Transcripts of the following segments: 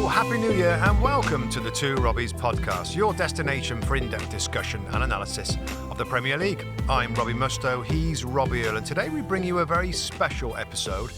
Hello, Happy New Year, and welcome to the Two Robbies Podcast, your destination for in-depth discussion and analysis of the Premier League. I'm Robbie Mustoe, he's Robbie Earle, and today we bring you a very special episode.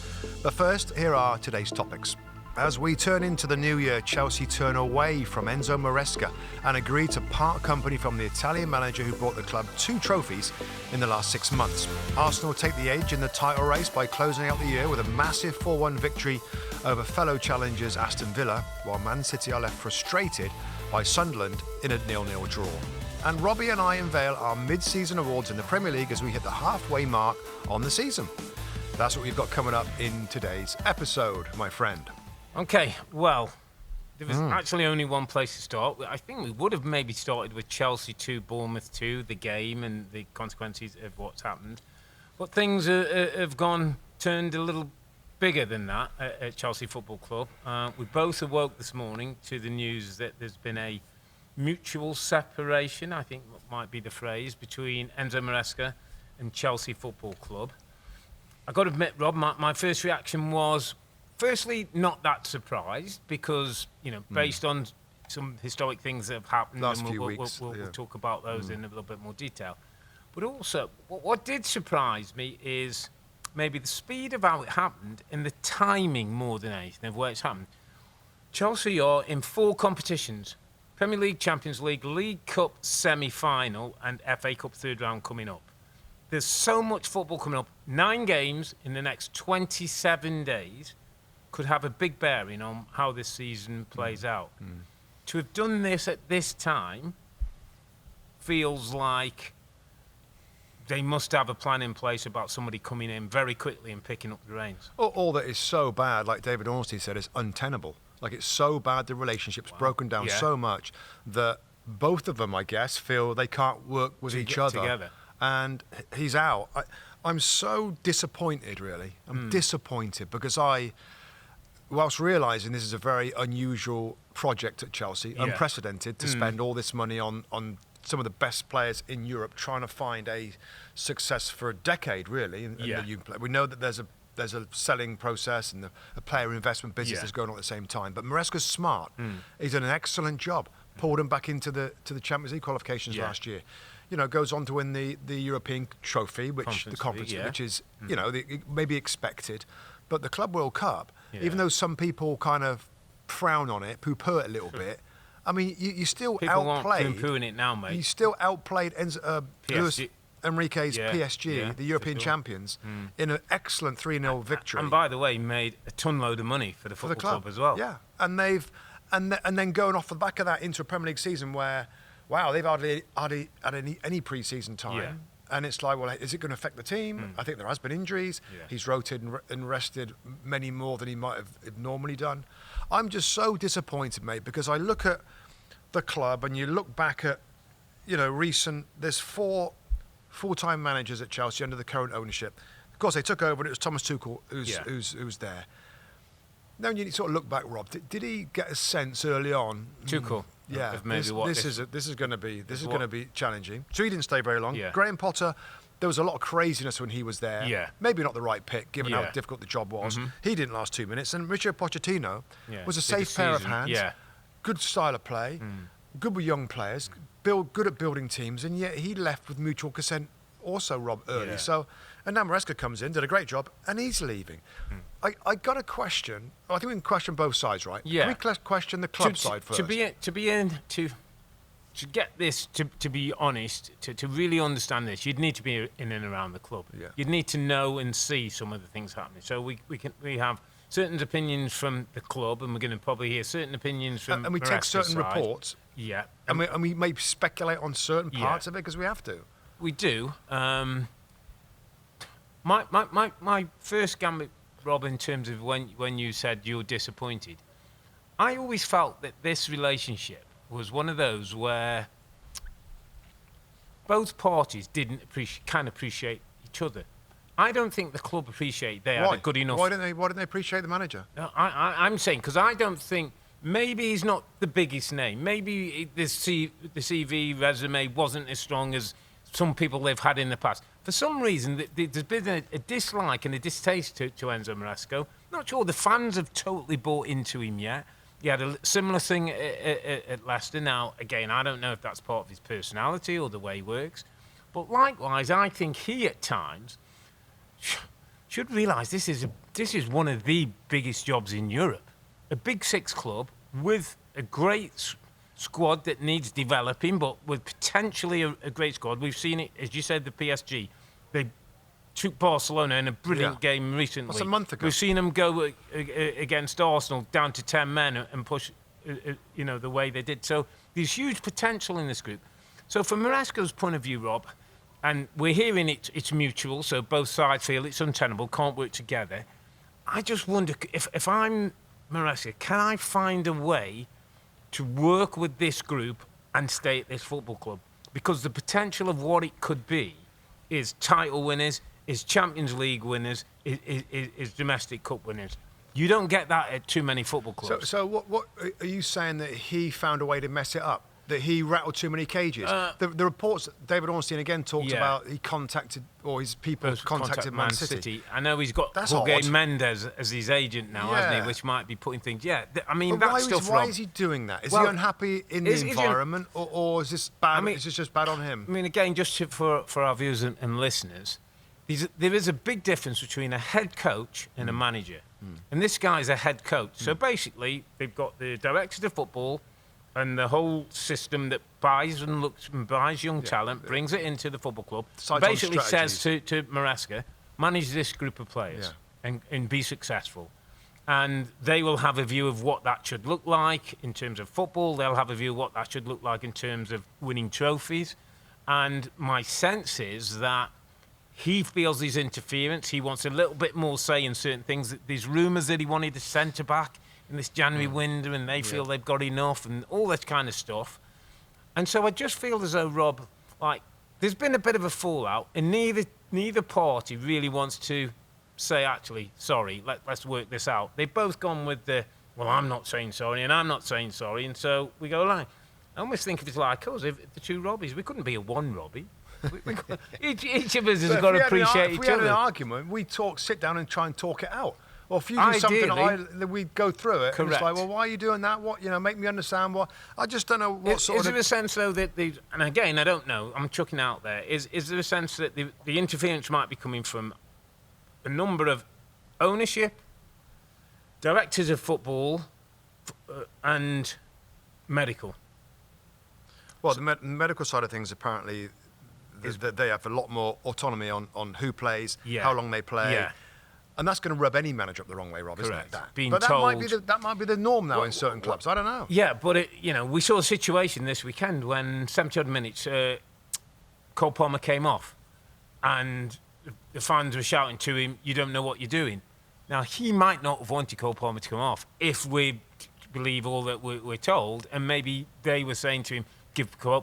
But first, here are today's topics. As we turn into the new year, Chelsea turn away from Enzo Maresca and agree to part company from the Italian manager who brought the club 2 trophies in the last 6 months. Arsenal take the edge in the title race by closing out the year with a massive 4-1 victory over fellow challengers Aston Villa, while Man City are left frustrated by Sunderland in a 0-0 draw. And Robbie and I unveil our mid-season awards in the Premier League as we hit the halfway mark on the season. That's what we've got coming up in today's episode, my friend. Okay, well, there was actually only one place to start. I think we would have maybe started with Chelsea 2, Bournemouth 2, the game and the consequences of what's happened. But things have turned a little bigger than that at Chelsea Football Club. We both awoke this morning to the news that there's been a mutual separation, I think might be the phrase, between Enzo Maresca and Chelsea Football Club. I got to admit, Rob, my first reaction was, firstly, not that surprised because, based on some historic things that have happened, Last and few we'll weeks, we'll talk about those in a little bit more detail. But also, what did surprise me is maybe the speed of how it happened and the timing more than anything of where it's happened. Chelsea are in 4 competitions: Premier League, Champions League, League Cup semi-final and FA Cup third round coming up. There's so much football coming up. 9 games in the next 27 days could have a big bearing on how this season plays out. To have done this at this time feels like they must have a plan in place about somebody coming in very quickly and picking up the reins. All that is so bad, like David Ornstein said, is untenable. Like, it's so bad, the relationship's broken down so much that both of them, I guess, feel they can't work with each other. Together. And he's out. I'm so disappointed, really. I'm disappointed because whilst realising this is a very unusual project at Chelsea, unprecedented to spend all this money on some of the best players in Europe, trying to find a success for a decade, really. In the youth play. We know that there's a selling process and a player investment business that's going on at the same time. But Maresca's smart. He's done an excellent job. Pulled him back into the Champions League qualifications last year. Goes on to win the European trophy, which which is maybe expected. But the Club World Cup, even though some people kind of frown on it, poo-poo it a little bit, I mean, you still People outplayed. aren't poo-pooing it now, mate. You still outplayed Luis Enrique's PSG, the European champions, in an excellent 3-0 victory. And by the way, made a ton load of money for the football club as well. Yeah, and then going off the back of that into a Premier League season where, wow, they've hardly had any pre-season time. Yeah. And it's like, well, is it going to affect the team? I think there has been injuries. Yeah. He's rotated and rested many more than he might have normally done. I'm just so disappointed, mate, because I look at the club and you look back at, there's 4 full-time managers at Chelsea under the current ownership. Of course, they took over and it was Thomas Tuchel who's there. Now you sort of look back, Rob. Did he get a sense early on? Tuchel. Yeah, this is going to be challenging. So he didn't stay very long. Yeah. Graham Potter, there was a lot of craziness when he was there. Yeah. Maybe not the right pick, given how difficult the job was. He didn't last 2 minutes. And Mauricio Pochettino was a safe pair of hands. Yeah. Good style of play. Good with young players. Good at building teams. And yet he left with mutual consent also, Rob, early. Yeah. And now Maresca comes in, did a great job, and he's leaving. I got a question. I think we can question both sides, right? Yeah. Can we question the club side first? To get this, to be honest, to really understand this, you'd need to be in and around the club. Yeah. You'd need to know and see some of the things happening. So we have certain opinions from the club, and we're going to probably hear certain opinions from and we take certain side. reports. Yeah. And we may speculate on certain parts of it because we have to. We do. My first gambit, Rob, in terms of when you said you're disappointed, I always felt that this relationship was one of those where both parties didn't appreciate each other. I don't think the club appreciate they had a good enough. Why didn't they appreciate the manager? No, I'm saying because I don't think. Maybe he's not the biggest name. Maybe the CV resume wasn't as strong as some people they've had in the past. For some reason, there's been a dislike and a distaste to Enzo Maresca. Not sure the fans have totally bought into him yet. He had a similar thing at Leicester. Now, again, I don't know if that's part of his personality or the way he works. But likewise, I think he at times should realise this is one of the biggest jobs in Europe. A Big Six club with a great squad that needs developing, but with potentially a great squad. We've seen it, as you said, the PSG. They took Barcelona in a brilliant game recently. That's a month ago. We've seen them go against Arsenal down to 10 men and push, the way they did. So there's huge potential in this group. So from Maresca's point of view, Rob, and we're hearing it's mutual, so both sides feel it's untenable, can't work together. I just wonder if I'm Maresca, can I find a way to work with this group and stay at this football club? Because the potential of what it could be is title winners, is Champions League winners, is domestic cup winners. You don't get that at too many football clubs. So what are you saying, that he found a way to mess it up? That he rattled too many cages? The reports, David Ornstein again talked about he contacted, or his people contacted Man City. I know he's got Jorge Mendes as his agent now, hasn't he? Which might be putting things. Yeah, I mean, but that's why is he doing that? Is he unhappy in the environment, or is this bad? Is this just bad on him? I mean, again, just for our viewers and listeners, there is a big difference between a head coach and a manager. And this guy's a head coach. So basically, they've got the director of football and the whole system that buys and looks and buys young talent, brings it into the football club. Basically says to Maresca, manage this group of players and be successful. And they will have a view of what that should look like in terms of football. They'll have a view of what that should look like in terms of winning trophies. And my sense is that he feels his interference. He wants a little bit more say in certain things. There's rumours that he wanted a centre-back in this January window, and they feel they've got enough, and all this kind of stuff. And so I just feel as though, Rob, like, there's been a bit of a fallout, and neither party really wants to say, actually, sorry, let's work this out. They've both gone with well, I'm not saying sorry, and I'm not saying sorry, and so we go along. I almost think of it like us, if the two Robbies. We couldn't be a one Robbie. Each of us has got to appreciate each other. If we had an argument, we'd sit down and try and talk it out. Or if you do something, we go through it. Correct. And it's like, well, why are you doing that? What, make me understand what. I just don't know what sort of. Is there a sense, though, that and again, I don't know, I'm chucking out there, is there a sense that the interference might be coming from a number of ownership, directors of football, and medical? Well, the medical side of things, apparently, they have a lot more autonomy on who plays, how long they play. Yeah. And that's going to rub any manager up the wrong way, Rob, isn't it? That might be the norm now in certain clubs. I don't know. Yeah, but we saw a situation this weekend when 70-odd minutes, Cole Palmer came off, and the fans were shouting to him, "You don't know what you're doing." Now, he might not have wanted Cole Palmer to come off if we believe all that we're told, and maybe they were saying to him, "Give Cole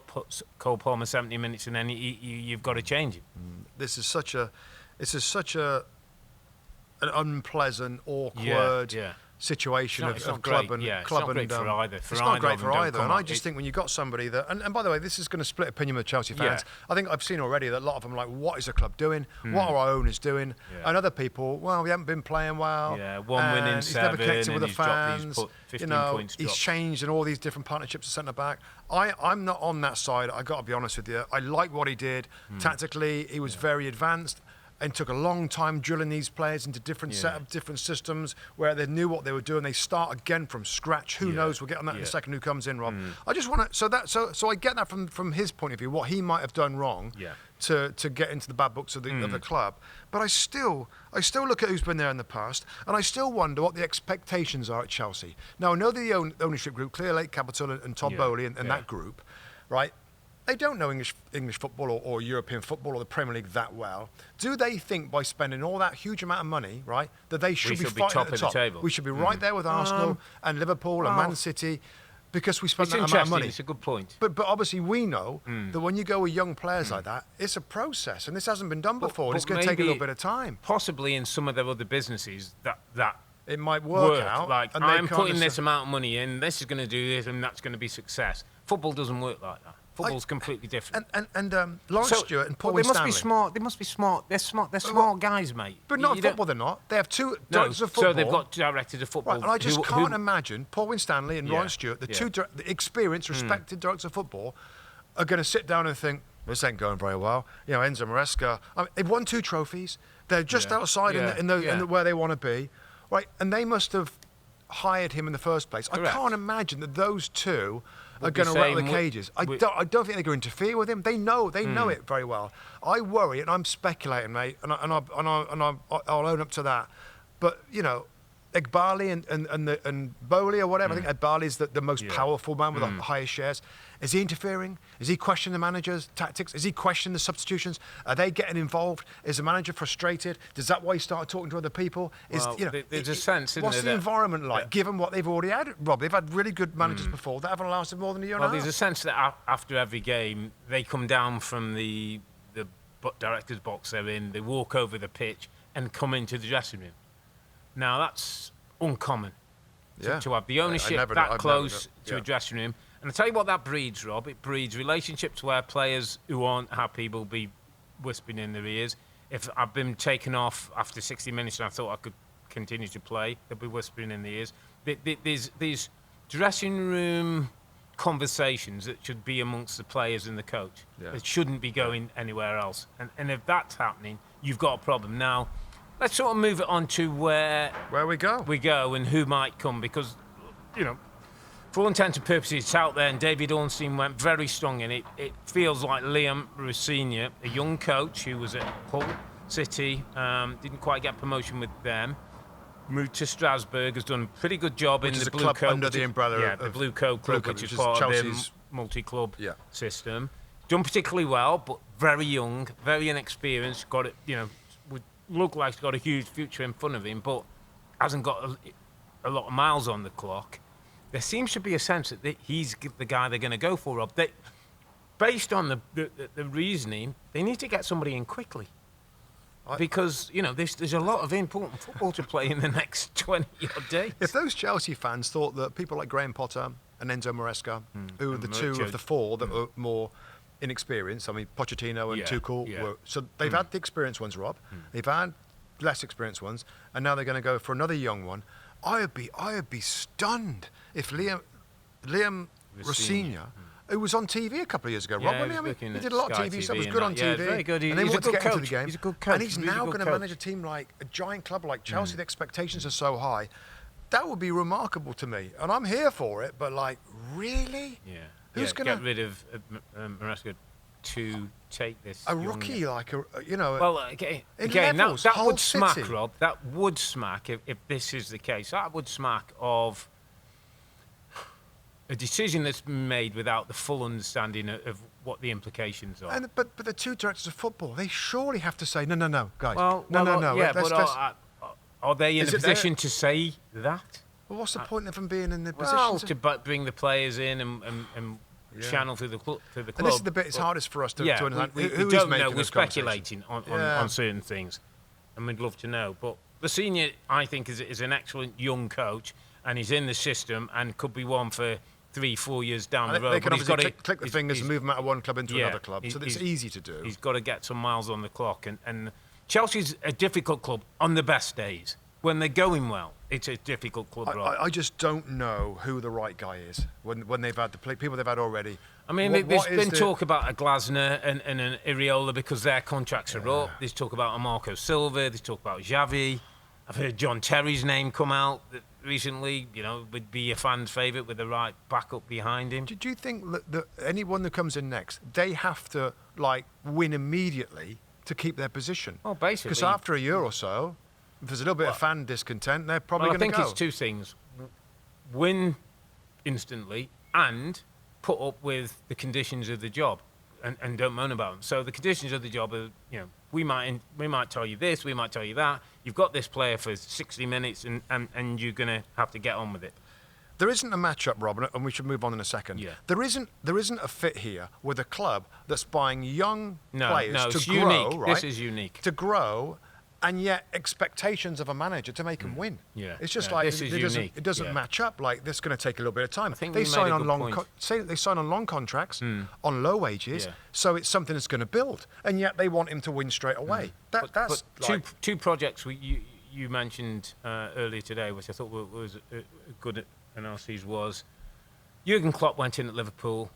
Palmer 70 minutes, and then you've got to change him." This is such an unpleasant, awkward situation of club and club and. It's not great for either. It's not great for either. And I just think when you've got somebody that, and by the way, this is going to split opinion with Chelsea fans. I think I've seen already that a lot of them are like, what is the club doing? What are our owners doing? And other people, well, we haven't been playing well. Yeah, one win in 7. He's never connected with the fans. He's changed in all these different partnerships at centre back. I'm not on that side. I got to be honest with you. I like what he did tactically. He was very advanced. And took a long time drilling these players into different different systems where they knew what they were doing. They start again from scratch. Who knows? We'll get on that in a second. Who comes in, Rob? I just want to. So I get that from his point of view, what he might have done wrong to get into the bad books of the club. But I still look at who's been there in the past, and I still wonder what the expectations are at Chelsea. Now I know the ownership group, Clear Lake Capital and Todd Bowley and that group, right? They don't know English football or European football or the Premier League that well. Do they think by spending all that huge amount of money, right, that they should be fighting top at the top? The table. We should be right there with Arsenal and Liverpool and Man City because we spent that amount of money. It's a good point. But obviously we know that when you go with young players like that, it's a process, and this hasn't been done before. And it's going to take a little bit of time. Possibly in some of their other businesses that it might work out. Like, I'm putting this amount of money in, this is going to do this, and that's going to be success. Football doesn't work like that. Football's completely different. And Lawrence Stewart and Paul They must Winstanley. be smart. They must be smart. They're smart. They're smart guys, mate. But not in football, they're not. They have two directors of football. So they've got directors of football. Right, and I just can't imagine Paul Winstanley and Lawrence Stewart, the two the experienced, respected directors of football, are going to sit down and think, this ain't going very well. You know, Enzo Maresca, they've won 2 trophies. They're just outside in the where they want to be. Right, and they must have hired him in the first place. Correct. I can't imagine that those two are going to rattle the cages. I don't think they're going to interfere with him. They know it very well. I worry, and I'm speculating, mate, and I'll own up to that. But you know, Egbali and Bowley or whatever. I think Egbali's the most powerful man with the highest shares. Is he interfering? Is he questioning the manager's tactics? Is he questioning the substitutions? Are they getting involved? Is the manager frustrated? Is that why he started talking to other people? There's a sense, isn't what's there, the environment like, given what they've already had, Rob? They've had really good managers before that haven't lasted more than a year and a half. There's a sense that after every game, they come down from the director's box they're in, they walk over the pitch and come into the dressing room. Now, that's uncommon to have the ownership close to a dressing room. And I'll tell you what that breeds, Rob. It breeds relationships where players who aren't happy will be whispering in their ears. If I've been taken off after 60 minutes and I thought I could continue to play, they'll be whispering in the ears. There's these dressing room conversations that should be amongst the players and the coach. It shouldn't be going anywhere else. And if that's happening, you've got a problem. Now, let's sort of move it on to where we go and who might come, because, you know, for all intents and purposes, it's out there, and David Ornstein went very strong in it. It feels like Liam Rossini, a young coach who was at Hull City, didn't quite get promotion with them, moved to Strasbourg, has done a pretty good job in the Blue club Coat. Under the umbrella of the Blue Coat Club, which is part Chelsea's of their multi-club system. Done particularly well, but very young, very inexperienced. Got it, you know, would look like he's got a huge future in front of him, but hasn't got a lot of miles on the clock. There seems to be a sense that he's the guy they're going to go for, Rob. Based on the reasoning, they need to get somebody in quickly. Because, you know, there's a lot of important football to play in the next 20-odd days. If those Chelsea fans thought that people like Graham Potter and Enzo Maresca, who are the two of the four that were more inexperienced, I mean, Pochettino and Tuchel, were, so they've had the experienced ones, Rob. They've had less experienced ones, and now they're going to go for another young one. I would be stunned if Liam Rossini, who was on TV a couple of years ago, Rob, wasn't he? I mean, he did a lot of TV stuff, was good on TV. Very good. And then wanted to get into the game. He's a good coach. And he's now going to manage a team like a giant club like Chelsea. The expectations are so high. That would be remarkable to me. And I'm here for it, but like, really? Yeah. Who's going to get rid of Maresca to take this? A rookie, like you know. Well, again, that would smack, Rob. That would smack if this is the case. That would smack of a decision that's been made without the full understanding of what the implications are. But the two directors of football, they surely have to say, no, guys, no. Yeah, are they in a position to say that? Well, what's the point of them being in the position? Well, to bring the players in and channel through the club. And this is the bit it's hardest for us to understand. We don't know. We're speculating on certain things, and we'd love to know. But the senior, I think, is an excellent young coach, and he's in the system and could be one for 3-4 years down the road. They can obviously click the fingers and move him out of one club into another club, so it's easy to do. He's got to get some miles on the clock, and Chelsea's a difficult club on the best days. When they're going well, it's a difficult club. I just don't know who the right guy is when they've had the people they've had already. I mean, there's been talk about a Glasner and an Earle because their contracts are up. There's talk about a Marco Silva. There's talk about Xavi. I've heard John Terry's name come out recently. You know, would be a fan's favourite with the right backup behind him. Do you think that anyone that comes in next, they have to like win immediately to keep their position? Well, basically, because after a year or so, if there's a little bit of fan discontent, they're probably going to go. I think it's two things. Win instantly and put up with the conditions of the job and don't moan about them. So the conditions of the job are, you know, we might tell you this, we might tell you that. You've got this player for 60 minutes and you're going to have to get on with it. There isn't a matchup, Rob, and we should move on in a second. Yeah. There isn't a fit here with a club that's buying young players to grow. Unique. Right? This is unique. To grow and yet expectations of a manager to make them win. Yeah. It's just This is unique. It doesn't match up. Like, this is going to take a little bit of time. I think they we sign made a on good long point. they sign on long contracts on low wages, so it's something that's going to build, and yet they want him to win straight away. That's like, two projects you mentioned earlier today, which I thought was a good analysis, was Jurgen Klopp went in at Liverpool,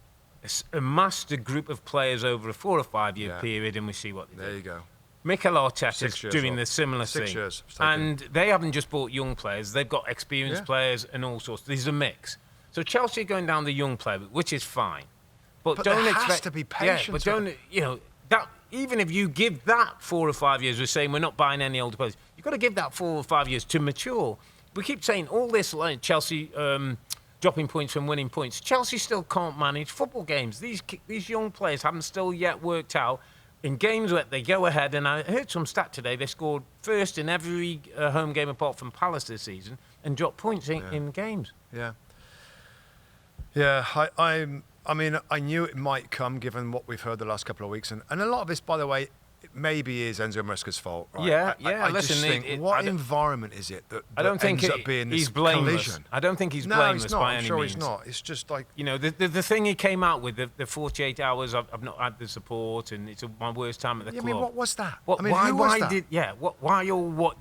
amassed a group of players over a 4 or 5 year period, and we see what they do. there you go. Mikel Arteta's doing the similar 6 thing. years. And they haven't just bought young players, they've got experienced players and all sorts. There's a mix. So Chelsea are going down the young player route, which is fine. But don't there expect has to be patience. Yeah, but don't, that, even if you give that 4 or 5 years, we're saying we're not buying any older players, you've got to give that 4 or 5 years to mature. We keep saying all this, like Chelsea dropping points from winning points. Chelsea still can't manage football games. These young players haven't still yet worked out in games where they go ahead, and I heard some stat today, they scored first in every home game apart from Palace this season and dropped points in games. Yeah. Yeah, I mean, I knew it might come given what we've heard the last couple of weeks. And a lot of this, by the way, it maybe is Enzo Maresca's fault. Right? I Listen, just think, what environment is it that I don't think ends up being this he's blameless. collision? I don't think he's No, blameless he's not. by I'm any sure means. he's not. It's just like... The thing he came out with, the 48 hours, I've not had the support, and it's my worst time at the club. I mean, what was that? What, I mean, who was that? Why or what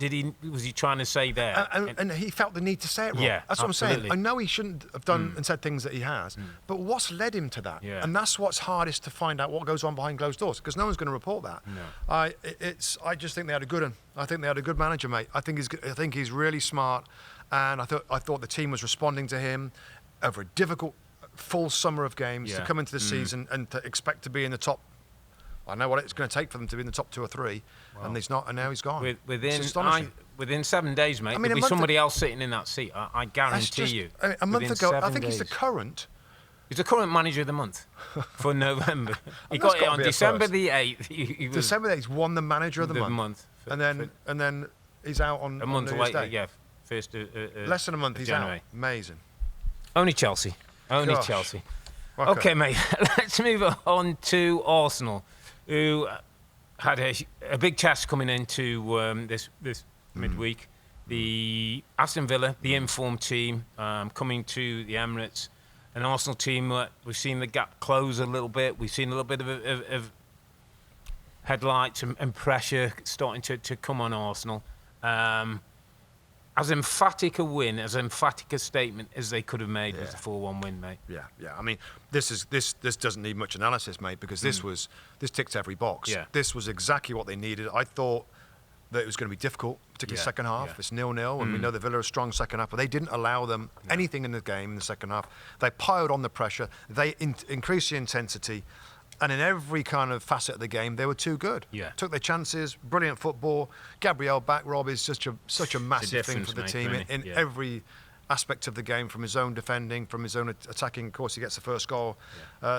was he trying to say there? And he felt the need to say it wrong. Yeah, that's what absolutely. I'm saying. I know he shouldn't have done and said things that he has, but what's led him to that? Yeah. And that's what's hardest to find out, what goes on behind closed doors, because no one's going to report that. No. I just think they had a good one. I think they had a good manager, mate. I think he's really smart, and I thought the team was responding to him over a difficult full summer of games to come into the season and to expect to be in the top. I know what it's going to take for them to be in the top 2 or 3, and he's not, and now he's gone. Within 7 days, mate, I mean, there'll be somebody else sitting in that seat. I guarantee you. I mean, a month ago, I think days. he's the current. He's the current manager of the month for November. He That's got it gotta on be a December first. the 8th. He was December 8th, he's won the manager of the month. For- and then he's out on a month on New Year's later, Day. yeah. First, Less than a month, he's January. out. Amazing. Only Chelsea. Only Gosh. Chelsea. Okay, mate. Let's move on to Arsenal, who had a big test coming into this midweek. The Aston Villa, the informed team, coming to the Emirates. An Arsenal team, we've seen the gap close a little bit. We've seen a little bit of headlights and pressure starting to come on Arsenal. As emphatic a win, as emphatic a statement as they could have made was the 4-1 win, mate. Yeah. I mean, this doesn't need much analysis, mate, because this ticked every box. Yeah. This was exactly what they needed. I thought that it was going to be difficult, particularly second half. Yeah. It's 0-0, and we know the Villa are a strong second half, but they didn't allow them anything in the game in the second half. They piled on the pressure. They increased the intensity, and in every kind of facet of the game, they were too good. Yeah. Took their chances, brilliant football. Gabriel back, Robbie, is such a massive thing for the team in every aspect of the game, from his own defending, from his own attacking. Of course, he gets the first goal,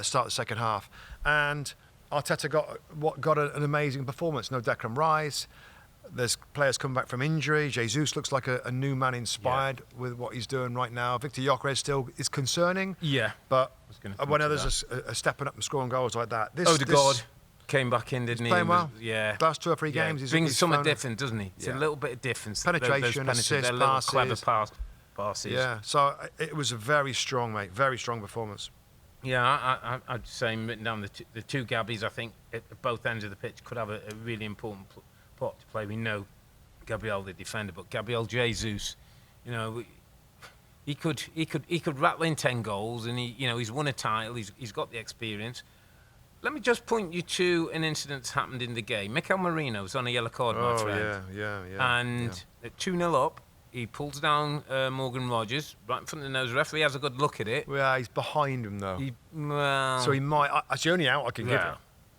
start the second half. And Arteta got an amazing performance. No Declan Rice. There's players coming back from injury. Jesus looks like a new man inspired with what he's doing right now. Victor Gyökeres still is concerning. Yeah. But when others are stepping up and scoring goals like that. Odegaard came back in, didn't he? Playing well. Yeah. Last 2 or 3 games. He's brings something different, doesn't he? It's a Yeah. little bit of difference. Penetration, assists, passes. Clever passes. Yeah. So it was a very strong, mate. Very strong performance. Yeah, I'd say written down the two Gabbies, I think, at both ends of the pitch could have a really important part to play. We know Gabriel the defender, but Gabriel Jesus, he could rattle in 10 goals, and he's won a title. He's got the experience. Let me just point you to an incident that's happened in the game. Mikel Merino was on a yellow card, my friend. Yeah. And at 2-0 up, he pulls down Morgan Rogers right in front of the nose. The referee has a good look at it. Yeah, he's behind him though. So So he might. That's the only out I can give him.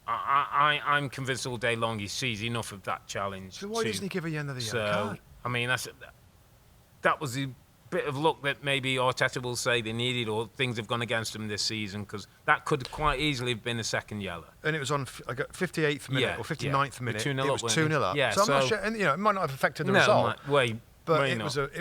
I'm convinced all day long he sees enough of that challenge. So why doesn't he give a yellow card? I mean, that was the bit of luck that maybe Arteta will say they needed, or things have gone against them this season, because that could quite easily have been a second yellow. And it was on 58th minute or 59th minute. 2-0 it was up, 2-0 up. Yeah, so I'm not sure, and it might not have affected the result. But it was a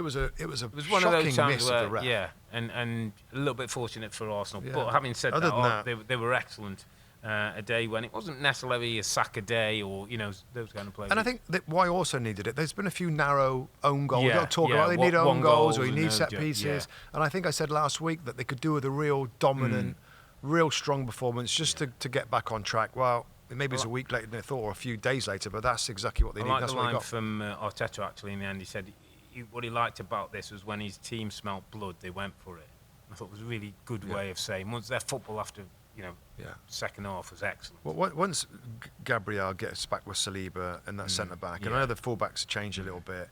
one of those shocking times miss where, of the ref. Yeah, and a little bit fortunate for Arsenal. Yeah. But having said Other than that, they were excellent. a day when it wasn't necessarily a Saka day or, those kind of players. And I think that why also needed it. There's been a few narrow own goals. Yeah, Don't talk yeah, about they need own goals or you and need set pieces. Yeah. And I think I said last week that they could do with a real dominant, real strong performance just to get back on track. Well, maybe it's a week later than they thought or a few days later, but that's exactly what they need. I like That's the what they line got. from Arteta actually in the end. He said what he liked about this was when his team smelt blood, they went for it. I thought it was a really good way of saying once their football after second half was excellent. Well, once Gabriel gets back with Saliba and that centre back, and I know the fullbacks changed a little bit.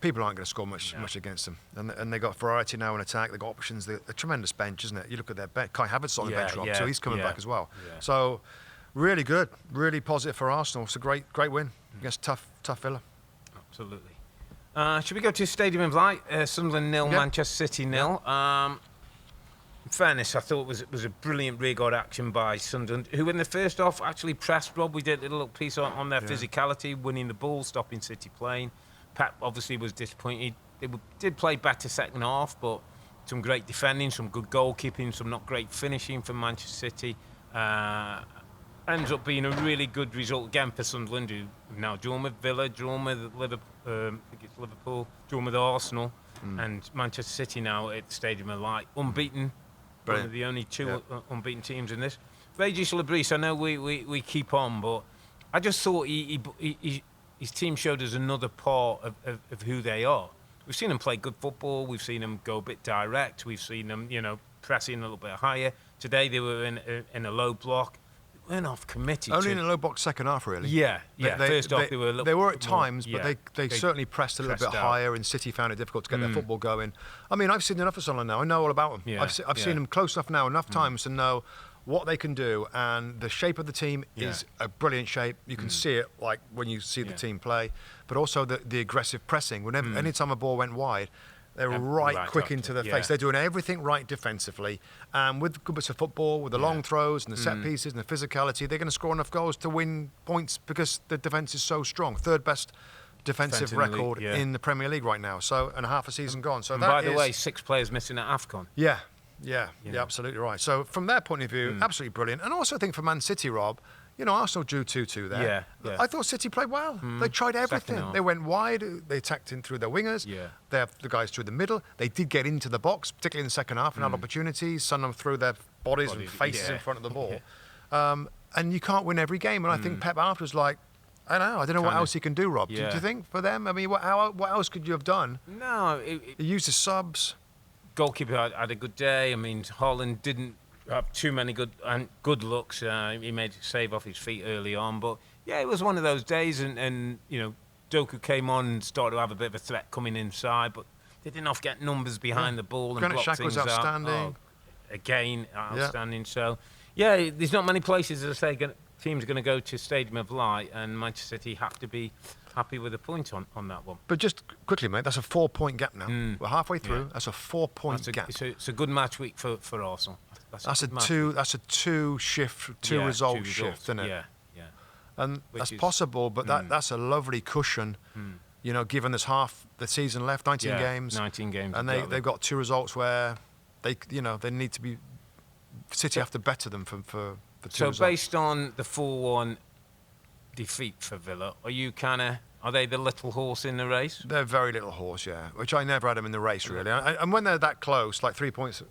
People aren't going to score much against them, and they got variety now in attack. They got options. A tremendous bench, isn't it? You look at their bench. Kai Havertz on the bench, Rob, so he's coming back as well. Yeah. So really good, really positive for Arsenal. It's a great win against tough Villa. Absolutely. Should we go to Stadium of Light? Sunderland 0, Manchester City 0. In fairness, I thought it was a brilliant rear-guard action by Sunderland, who in the first half actually pressed Rob. We did a little piece on their physicality, winning the ball, stopping City playing. Pep obviously was disappointed. They did play better second half, but some great defending, some good goalkeeping, some not great finishing from Manchester City. Ends up being a really good result again for Sunderland, who now drawn with Villa, drawn with Liverpool, drawn with Arsenal, and Manchester City now at the Stadium of Light, unbeaten. Brilliant. One of the only two unbeaten teams in this. Regis Lebris, I know we keep on, but I just thought his team showed us another part of who they are. We've seen them play good football. We've seen them go a bit direct. We've seen them, pressing a little bit higher. Today they were in a low block. They weren't off committed. Only in a low block second half, really. Yeah. First off, they were a little. They were at times, but they certainly pressed a little bit higher, and City found it difficult to get their football going. I mean, I've seen enough of Sunderland now. I know all about them. Yeah. I've seen them close enough now, enough times to know what they can do, and the shape of the team is a brilliant shape. You can see it like when you see the team play, but also the aggressive pressing. Whenever anytime a ball went wide, they were right quick into the face. They're doing everything right defensively, and with good bits of football, with the long throws and the set pieces and the physicality, they're going to score enough goals to win points because the defence is so strong. Third best defensive record in the Premier League right now. So, and half a season gone. So, by the way, 6 players missing at AFCON. Yeah, absolutely right. So from their point of view, absolutely brilliant. And also I think for Man City, Rob, Arsenal drew 2-2 there. Yeah. I thought City played well. They tried everything. They went wide. They attacked in through their wingers. They have the guys through the middle. They did get into the box, particularly in the second half, and had opportunities. Some of them threw their bodies and faces in front of the ball. And you can't win every game. And I think Pep after was like, I don't know what else he can do, Rob. Do you think for them? I mean, what else could you have done? No. He used his subs. Goalkeeper had a good day. I mean, Holland didn't have too many good looks. He made a save off his feet early on, but it was one of those days. And Doku came on and started to have a bit of a threat coming inside, but they didn't often get numbers behind the ball and Granit block Xhaka things was outstanding. out. Again, outstanding. So there's not many places, as I say, teams are going to go to Stadium of Light, and Manchester City have to be happy with a point on that one. But just quickly, mate, that's a 4-point gap now. We're halfway through. That's a 4-point gap. It's a good match week for Arsenal. That's a two result shift, isn't it? Yeah. And that's possible, but that's a lovely cushion. Given there's half the season left, 19 games. 19 games. And they've got 2 results where they need to be. City have to better them for 2 results. So based on the 4-1 defeat for Villa, are they the little horse in the race? They're very little horse, which I never had them in the race, really. And when they're that close, like 3 points,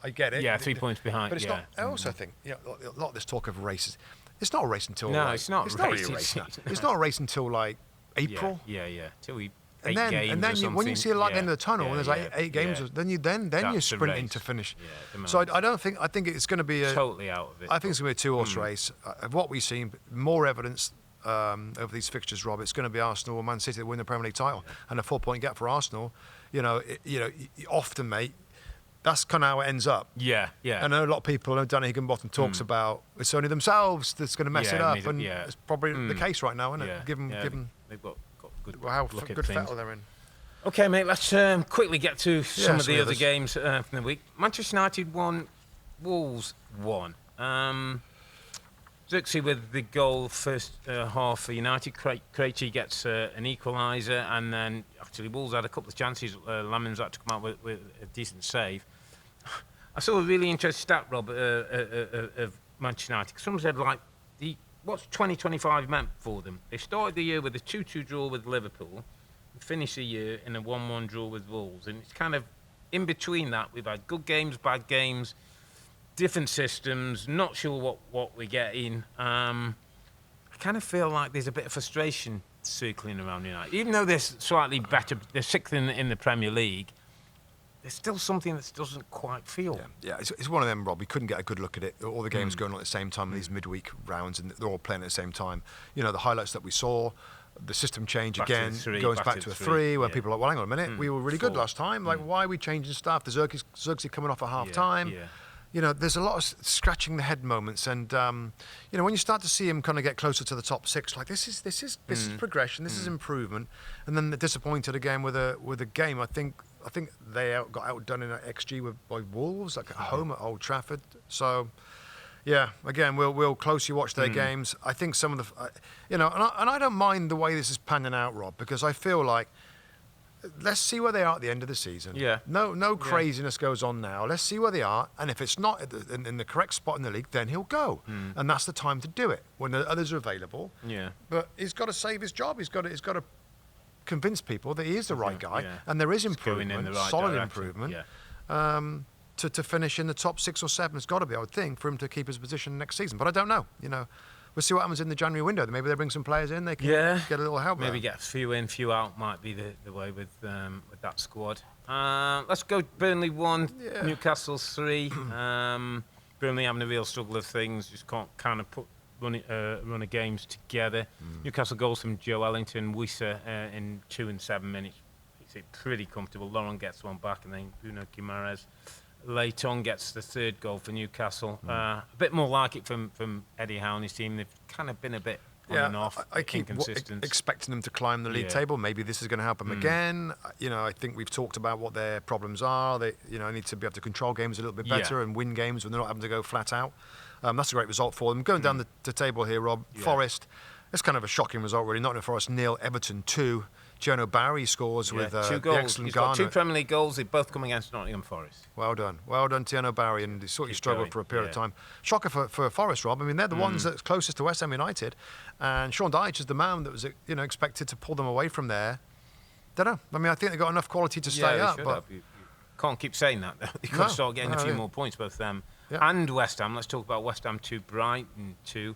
I get it. Yeah, 3 points behind. But it's not. I also think, a lot of this talk of races, it's not a race until. No, it's not. It's not really a race. It's not a race until like April. Yeah. Till we. And then when you see the light at the end of the tunnel, and there's like 8 games, then you're sprinting to finish. So I think it's going to be totally out of it. I think it's going to be a 2-horse race. Of what we've seen, more evidence of these fixtures, Rob. It's going to be Arsenal or Man City that win the Premier League title, and a 4-point gap for Arsenal. Often, mate, that's kind of how it ends up. Yeah. I know a lot of people, Danny Higginbotham talks about it's only themselves that's going to mess it up, and it's probably the case right now, isn't it? Given they've got good how look good at fettle things. they're in. Okay, mate, let's quickly get to some of the other games from the week. Manchester United won, Wolves won. Zirkzee with the goal first half for United. Krejci gets an equaliser, and then actually Wolves had a couple of chances. Lamens had to come out with a decent save. I saw a really interesting stat, Rob, of Manchester United. Someone said, like, what's 2025 meant for them? They started the year with a 2-2 draw with Liverpool, and finished the year in a 1-1 draw with Wolves. And it's kind of in between that. We've had good games, bad games, different systems, not sure what we're getting. I kind of feel like there's a bit of frustration circling around United. Even though they're slightly better, they're sixth in the Premier League, there's still something that doesn't quite feel. Yeah, it's one of them, Rob. We couldn't get a good look at it. All the games going on at the same time in these midweek rounds, and they're all playing at the same time. You know, the highlights that we saw, the system change Back again, goes back to a 3, where people are like, well, hang on a minute, we were really good last time. Like, why are we changing stuff? The Zirkzee coming off at half-time. Yeah. You know, there's a lot of scratching the head moments, and you know, when you start to see him kind of get closer to the top 6, like this is progression, this is improvement, and then they're disappointed again with a game. I think they got outdone in XG by Wolves, like at home at Old Trafford. So, yeah, again, we'll closely watch their games. I think some of the, you know, and I don't mind the way this is panning out, Rob, because I feel like, let's see where they are at the end of the season. Yeah. No craziness goes on now. Let's see where they are, and if it's not in the correct spot in the league, then he'll go, and that's the time to do it when the others are available. Yeah. But he's got to save his job. He's got to convince people that he is the right guy, and there is improvement, going in the right solid direction. improvement. Yeah. To finish in the top 6 or 7, it's got to be, I would think, for him to keep his position next season. But I don't know. You know, we'll see what happens in the January window. Maybe they bring some players in. They can get a little help. Maybe get a few in, few out might be the way with that squad. Let's go Burnley 1, Newcastle 3. Burnley having a real struggle of things. Just can't kind of run of games together. Newcastle goals from Joe Ellington, Wissa in 2 and 7 minutes. Makes it pretty comfortable. Laurent gets one back, and then Bruno Guimaraes late on gets the 3rd goal for Newcastle. A bit more like it from Eddie Howe and his team. They've kind of been a bit on and off, I keep inconsistent. expecting them to climb the league table. Maybe this is going to help them again. You know, I think we've talked about what their problems are. They, you know, need to be able to control games a little bit better and win games when they're not having to go flat out. That's a great result for them. Going down the table here, Rob, Forest. It's kind of a shocking result, really. Nottingham Forest 0, Everton 2. Giano Barry scores with 2 the goals. excellent He's got Garner. 2 Premier League goals. They both come against Nottingham Forest. Well done, Tiano Barry, and he sort of struggled for a period of time. Shocker for Forest, Rob. I mean, they're the ones that's closest to West Ham United, and Sean Dyche is the man that was, you know, expected to pull them away from there. Don't know. I mean, I think they got enough quality to stay up, but you can't keep saying that. They've got to start getting a few more points, both them and West Ham. Let's talk about West Ham 2, Brighton 2.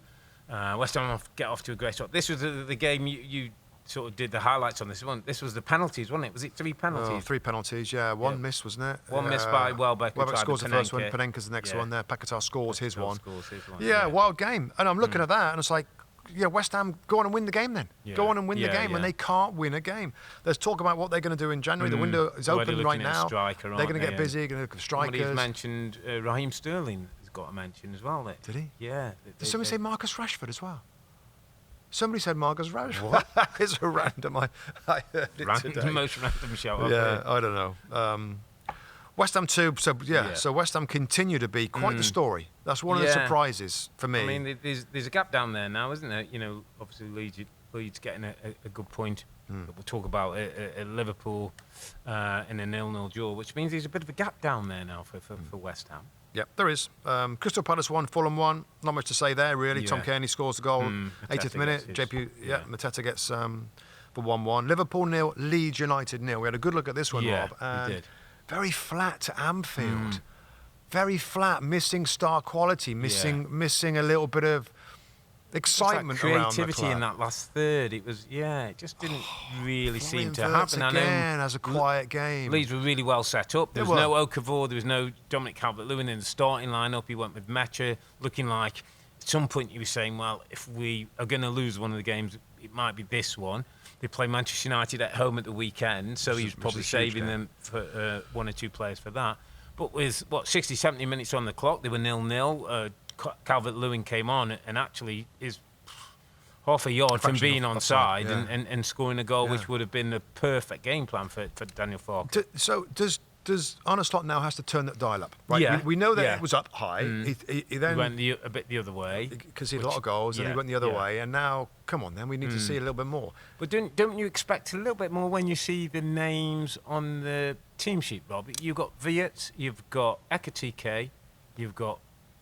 West Ham get off to a great start. This was the game you sort of did the highlights on this one. This was the penalties, wasn't it? Was it 3 penalties? 3 penalties, One miss, wasn't it? One miss by Welbeck. Welbeck scores the first one, Panenka's the next one there. Paquetá scores his one. Yeah, wild game. And I'm looking at that, and it's like, West Ham, go on and win the game then. Go on and win the game, and they can't win a game. There's talk about what they're going to do in January. The window is open right now. They're going to get busy, going to look at strikers. Somebody's mentioned Raheem Sterling has got a mention as well. Did he? Yeah. Did somebody say Marcus Rashford as well? Somebody said Marcus Rashford. What? It's a random. I heard it today. Most random shout. Yeah, I don't know. West Ham 2. So West Ham continue to be quite the story. That's one of the surprises for me. I mean, there's a gap down there now, isn't there? You know, obviously Leeds getting a good point. We'll talk about Liverpool in a 0-0 draw, which means there's a bit of a gap down there now for West Ham. Yep, there is. Crystal Palace 1, Fulham 1. Not much to say there, really. Tom Kearney scores the goal, 80th minute. Mateta gets for 1-1. Liverpool 0, Leeds United 0. We had a good look at this one, Rob. We did. Very flat to Anfield. Very flat, missing star quality, missing a little bit of excitement around the club. Creativity in that last third. It was, it just didn't really seem to happen. Again as a quiet game. Leeds were really well set up. There was no Okafor, there was no Dominic Calvert-Lewin in the starting lineup. He went with Mecha, looking like at some point he was saying, well, if we are going to lose one of the games, it might be this one. They play Manchester United at home at the weekend, so he was probably saving them for 1 or 2 players for that. But with, 60, 70 minutes on the clock, they were 0-0. Calvert-Lewin came on and actually is half a yard from being onside and scoring a goal, which would have been the perfect game plan for Daniel Farke. So does Arne Slot now has to turn that dial up, right? Yeah. We know that it was up high. He then went a bit the other way because he had a lot of goals, and he went the other way. And now, come on, then we need to see a little bit more. But don't you expect a little bit more when you see the names on the team sheet, Rob? You've got Viet, you've got Ekatike, you've got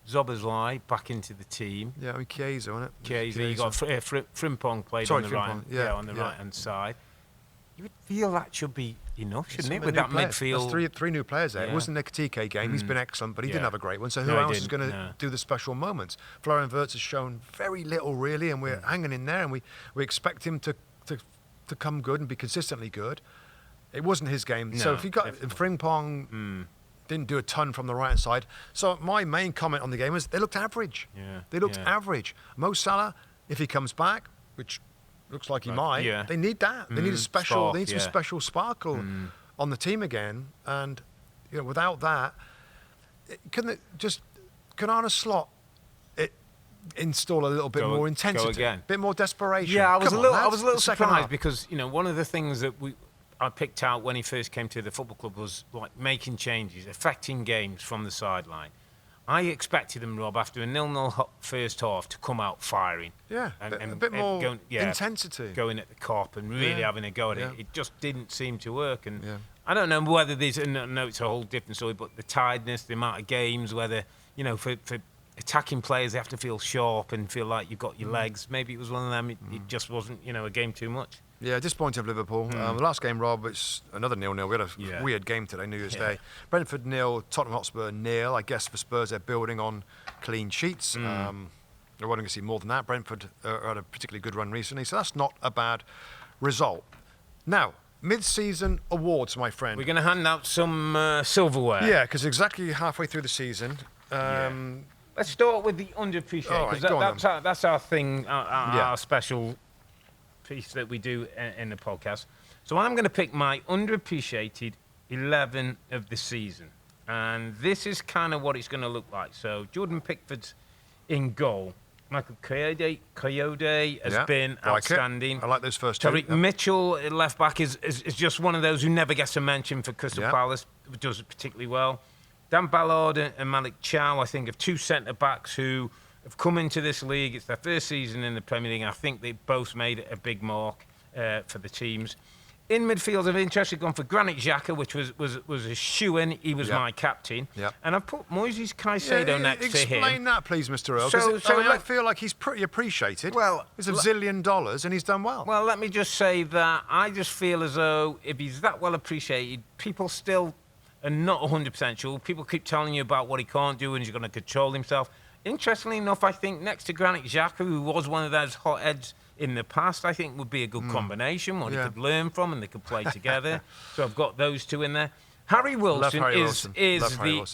Zoboslai back into the team. Yeah, I mean, Chiesa, wasn't it? Chiesa, you got Frimpong played on the right, on the right-hand side. You would feel that should be enough, shouldn't it, with that midfield? There's three new players there. It wasn't the Katike game. He's been excellent, but he didn't have a great one. So who else is going to do the special moments? Florian Wirtz has shown very little, really, and we're hanging in there, and we expect him to come good and be consistently good. It wasn't his game. No, so if you got Frimpong... didn't do a ton from the right-hand side. So my main comment on the game was they looked average. Yeah. They looked average. Mo Salah, if he comes back, which looks like he might, they need that. They need a special. Spark, they need some special sparkle on the team again. And without that, can Arne Slot install a little bit more intensity, a bit more desperation? Yeah, I was a little surprised because one of the things that I picked out when he first came to the football club was like making changes, affecting games from the sideline. I expected him, Rob, after a 0-0 first half, to come out firing. Yeah, and a bit more intensity. Going at the cop and really having a go at it. It just didn't seem to work. And I don't know whether there's, no, it's a whole different story, but the tiredness, the amount of games, whether, for attacking players, they have to feel sharp and feel like you've got your legs. Maybe it was one of them. It just wasn't, a game too much. Yeah, disappointing of Liverpool. The last game, Rob, it's another 0-0. We had a weird game today, New Year's Day. Brentford 0, Tottenham Hotspur 0. I guess for Spurs, they're building on clean sheets. They're wanting to see more than that. Brentford had a particularly good run recently, so that's not a bad result. Now, mid-season awards, my friend. We're going to hand out some silverware. Yeah, because exactly halfway through the season... Let's start with the underappreciated, because that's our thing, our special... piece that we do in the podcast. So I'm going to pick my underappreciated 11 of the season. And this is kind of what it's going to look like. So Jordan Pickford's in goal. Michael Coyote has been outstanding. I like those first two. Tariq Mitchell, left back, is just one of those who never gets a mention for Crystal Palace. Does it particularly well. Dan Ballard and Malik Chow, I think, of two centre-backs who have come into this league. It's their first season in the Premier League. I think they both made a big mark for the teams. In midfield, I've interested gone for Granit Xhaka, which was a shoe-in. He was my captain. Yep. And I've put Moises Caicedo next to him. Explain that, please, Mr. Earle. I feel like he's pretty appreciated. Well, it's $1 zillion and he's done well. Well, let me just say that I just feel as though if he's that well appreciated, people still are not 100% sure. People keep telling you about what he can't do and he's going to control himself. Interestingly enough, I think next to Granit Xhaka, who was one of those hotheads in the past, I think would be a good combination, one he could learn from and they could play together. So I've got those two in there. Harry Wilson is the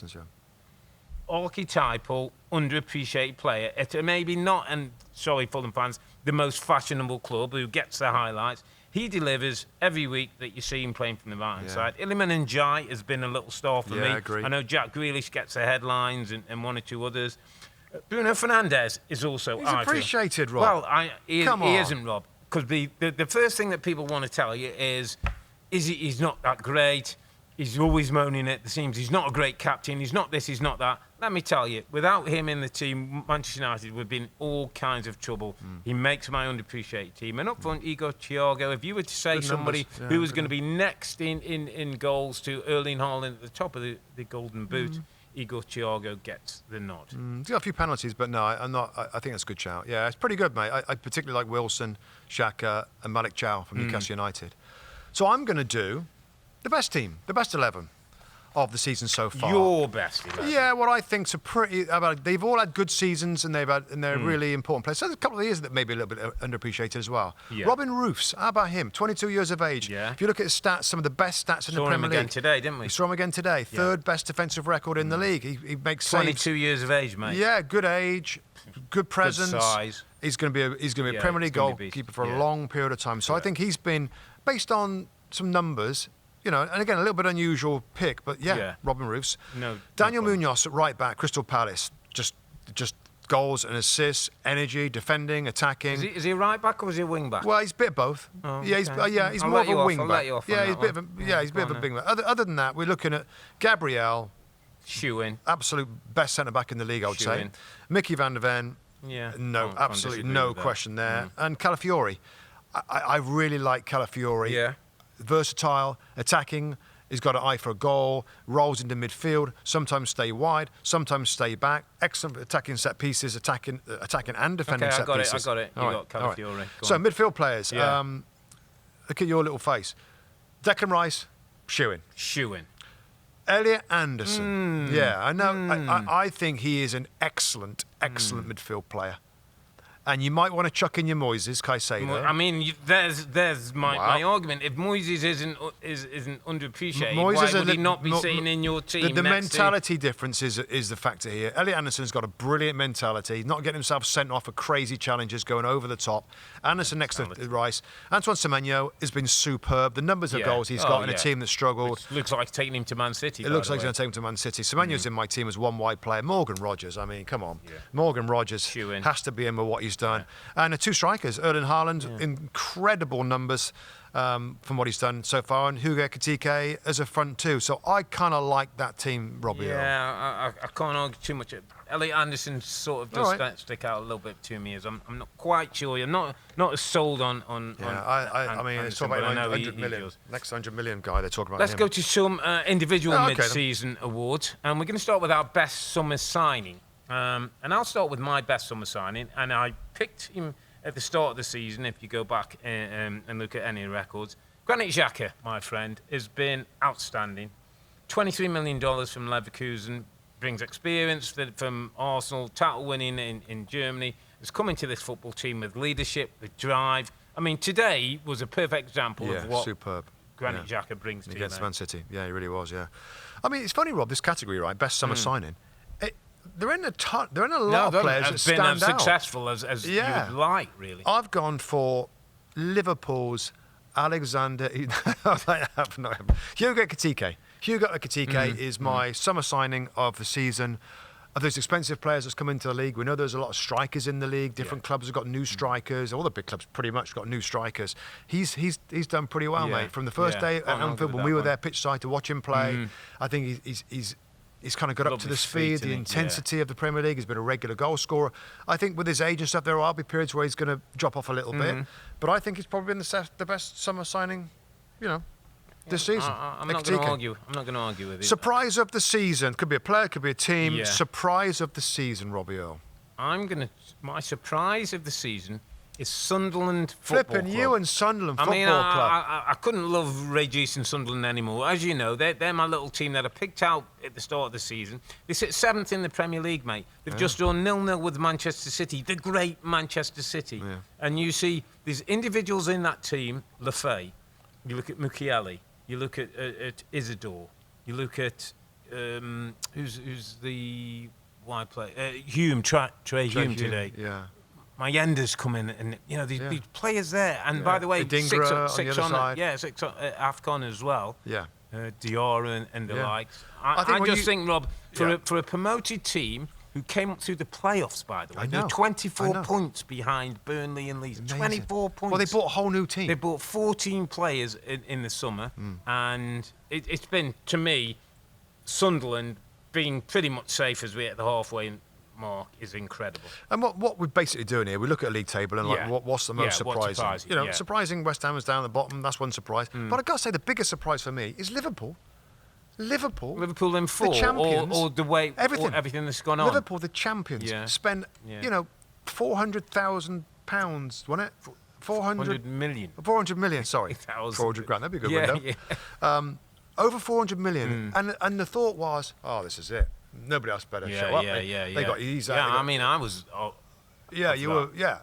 archetypal, underappreciated player at maybe not, and sorry Fulham fans, the most fashionable club who gets the highlights. He delivers every week that you see him playing from the right-hand side. Iliman Ndiaye has been a little star for me. Agree. I know Jack Grealish gets the headlines and one or two others. Bruno Fernandes is also... He's appreciated, Rob. Well, he isn't, Rob. Because the first thing that people want to tell you is he's not that great. He's always moaning at the seams. He's not a great captain. He's not this, he's not that. Let me tell you, without him in the team, Manchester United would be in all kinds of trouble. He makes my underappreciated team. And up front, Igor Thiago, if you were to say good somebody numbers. who was going to be next in goals to Erling Haaland at the top of the Golden Boot, Igor Thiago gets the nod. He's got a few penalties, but no, I'm not. I think that's a good shout. Yeah, it's pretty good, mate. I particularly like Wilson, Xhaka, and Malik Chow from Newcastle United. So I'm going to do the best team, the best 11 of the season so far. Your best 11. Yeah, what I think's a pretty... they've all had good seasons and they're really important players. So there's a couple of years that may be a little bit underappreciated as well. Yeah. Robin Roofs, how about him? 22 years of age. Yeah. If you look at his stats, some of the best stats in the Premier League. Saw him again today, didn't we? We saw him again today. Third best defensive record in the league. He makes 22 years of age, mate. Yeah, good age, good presence. Good size. He's going to be a Premier League goalkeeper for a long period of time. So I think he's been, based on some numbers... and again, a little bit unusual pick, but Robin Roofs. Daniel Munoz at right back, Crystal Palace. Just goals and assists, energy, defending, attacking. Is he a right back or is he a wing back? Well, he's a bit of both. He's more of a wing back. He's a bit of a wing back. Other than that, we're looking at Gabriel. Shoe-in. Absolute best centre back in the league, I would say. Mickey van der Ven. Yeah. No, absolutely no question there. And Calafiori. I really like Calafiori. Yeah. Versatile, attacking, He's got an eye for a goal, rolls into midfield, sometimes stay wide, sometimes stay back. Excellent attacking set pieces, attacking and defending set pieces. I got it. You got Calafiore. So midfield players. Yeah. Look at your little face. Declan Rice, shoe-in. Elliot Anderson. Yeah, I know. I think he is an excellent midfield player. And you might want to chuck in your Moises, Caicedo. I mean, there's my argument. If Moises isn't underappreciated, Moises why would he not be sitting in your team? The mentality difference is the factor here. Elliot Anderson's got a brilliant mentality, not getting himself sent off for crazy challenges, going over the top. Anderson next to Rice. Antoine Semenyo has been superb. The numbers of goals he's got in a team that struggled. Which looks like taking him to Man City. It looks like he's going to take him to Man City. Semenyo's in my team as one wide player. Morgan Rogers, I mean, come on. Yeah. Morgan Rogers has to be in with what he's done. Yeah. And the two strikers, Earle and Haaland, incredible numbers from what he's done so far, and Hugo Ekitike as a front two. So I kind of like that team, Robbie. Yeah, I can't argue too much. Elliot Anderson sort of does stick out a little bit to me, as I'm not quite sure. I'm not as sold on. I mean, it's talking about 100 million. Next 100 million guy they're talking about. Let's go to some individual mid-season awards, and we're going to start with our best summer signing. And I'll start with my best summer signing, and I picked him at the start of the season. If you go back and look at any records, Granit Xhaka, my friend, has been outstanding. $23 million from Leverkusen, brings experience from Arsenal, title winning in Germany, has come into this football team with leadership, with drive. I mean, today was a perfect example of what Granit Xhaka brings to against Man City. Yeah, he really was. Yeah, I mean, it's funny, Rob. This category, right? Best summer signing. They're in a lot of players that stand out. Been as successful as you would like, really. I've gone for Liverpool's Alexander. Hugo Ekitike. Hugo Ekitike is my summer signing of the season. Of those expensive players that's come into the league, we know there's a lot of strikers in the league. Different clubs have got new strikers. All the big clubs pretty much got new strikers. He's done pretty well, mate. From the first day at Anfield when we were there pitch side to watch him play, I think he's kind of got up to the speed, the intensity of the Premier League. He's been a regular goal scorer. I think with his age and stuff, there will be periods where he's going to drop off a little bit. But I think he's probably been the best summer signing, this season. I'm not going to argue. I'm not going to argue with you. Surprise of the season. Could be a player, could be a team. Yeah. Surprise of the season, Robbie Earle. My surprise of the season is Sunderland Football Club. Flipping you and Sunderland Football Club. I couldn't love Ray Geese and Sunderland anymore. As you know, they're my little team that I picked out at the start of the season. They sit 7th in the Premier League, mate. They've just drawn 0-0 with Manchester City, the great Manchester City. Yeah. And you see there's individuals in that team, Lafay. You look at Mukiele. You look at Isidore. You look at who's the wide player? Hume, Trey Hume today. Yeah. Mayenda's come in, and these players there. And by the way, six on AFCON as well. Yeah. Dior and the likes. I just think, Rob, for a promoted team who came up through the playoffs, by the way, they're 24 points behind Burnley and Leeds. Amazing. 24 points. Well, they bought a whole new team. They bought 14 players in the summer, and it's been, to me, Sunderland being pretty much safe as we're at the halfway mark is incredible. And what we're basically doing here, we look at a league table and what's the most surprising? Surprising West Ham was down at the bottom. That's one surprise. But I got to say, the biggest surprise for me is Liverpool. Liverpool in full, the champions, or the way everything that's gone on. Liverpool, the champions, spent £400,000, wasn't it? 400 million. 400 million. Sorry, 400 grand. That'd be a good window. Yeah. Over 400 million, and the thought was, this is it. Nobody else better show up. They got eased out. I mean, I was. You were. Yeah,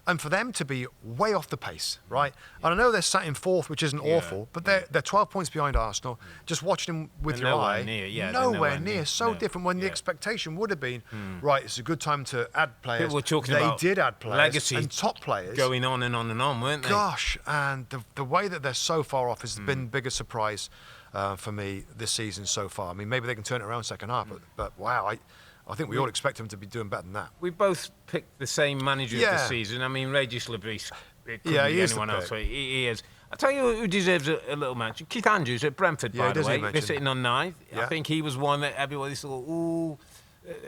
and for them to be way off the pace, right? And I know they're sat in 4th, which isn't awful, but they're 12 points behind Arsenal. Just watching them with your eye, nowhere near. So different when the expectation would have been, right, it's a good time to add players. People were talking about did add players legacy and top players. Going on and on and on, weren't they? Gosh, and the way that they're so far off has been the biggest surprise for me this season so far. I mean, maybe they can turn it around second half, but wow, I think we all expect him to be doing better than that. We both picked the same manager of the season. I mean, Regis Lebris. It couldn't be anyone else. He is. I'll tell you who deserves a little mention. Keith Andrews at Brentford, by the way. They're sitting on 9th. I think he was one that everybody thought,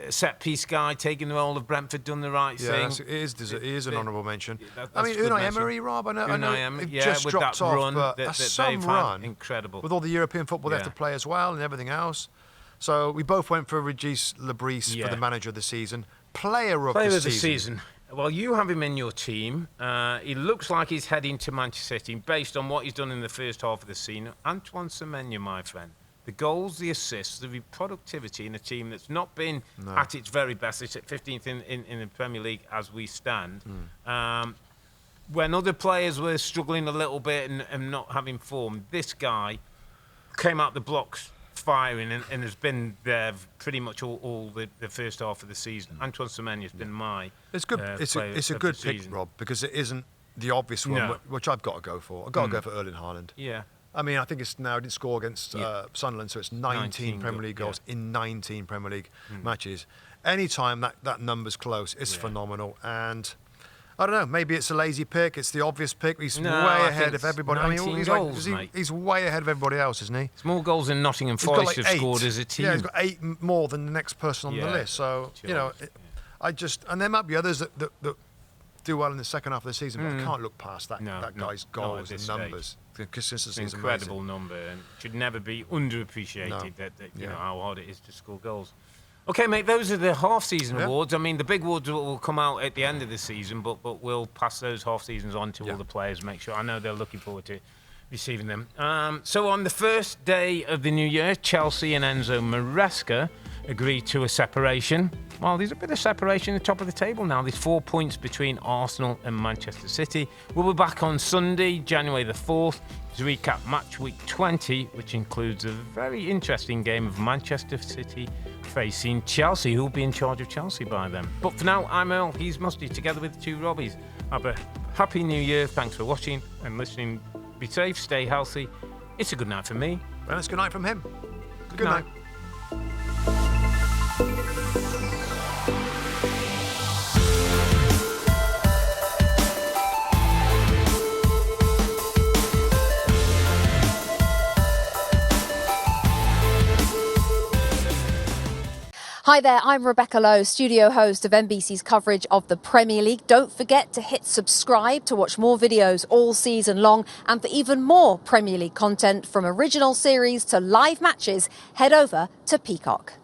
set-piece guy, taking the role of Brentford, done the right thing. It is an honourable mention. I mean, Unai Emery, Rob, I know it just with dropped that off, run but that some they've run, had, incredible. with all the European football they have to play as well and everything else. So we both went for Regis Lebris for the manager of the season. Player of the season. Well, you have him in your team. He looks like he's heading to Manchester City based on what he's done in the first half of the season. Antoine Semenyo, my friend. The goals, the assists, the productivity in a team that's not been at its very best. It's at 15th in the Premier League as we stand. When other players were struggling a little bit and not having form, this guy came out the blocks firing and has been there pretty much all the first half of the season. Antoine Semenyo has been my It's good. It's a good pick, Rob, because it isn't the obvious one, which I've got to go for. I've got to go for Earle Haaland. Yeah. I mean, I think it's now, didn't score against Sunderland, so it's 19 Premier League goals in 19 Premier League matches. Anytime that number's close, it's phenomenal. And I don't know, maybe it's a lazy pick, it's the obvious pick. He's way ahead of everybody. I mean, he's way ahead of everybody else, isn't he? It's more goals than Nottingham Forest have scored as a team. Yeah, he's got 8 more than the next person on the list. So, and there might be others that do well in the second half of the season, but I can't look past that guy's goals and numbers. The consistency is amazing. Incredible number, and should never be underappreciated. That you know how hard it is to score goals. Okay, mate, those are the half-season awards. I mean, the big awards will come out at the end of the season, but we'll pass those half-seasons on to all the players. Make sure. I know they're looking forward to receiving them. So on the first day of the new year, Chelsea and Enzo Maresca agreed to a separation. Well, there's a bit of separation at the top of the table now. There's 4 points between Arsenal and Manchester City. We'll be back on Sunday, January the 4th, to recap match week 20, which includes a very interesting game of Manchester City facing Chelsea, who'll be in charge of Chelsea by then. But for now, I'm Earle, he's Mustoe, together with the two Robbies. Have a happy new year. Thanks for watching and listening. Be safe, stay healthy. It's a good night from me. And it's good night from him. Good night. Hi there, I'm Rebecca Lowe, studio host of NBC's coverage of the Premier League. Don't forget to hit subscribe to watch more videos all season long. And for even more Premier League content, from original series to live matches, head over to Peacock.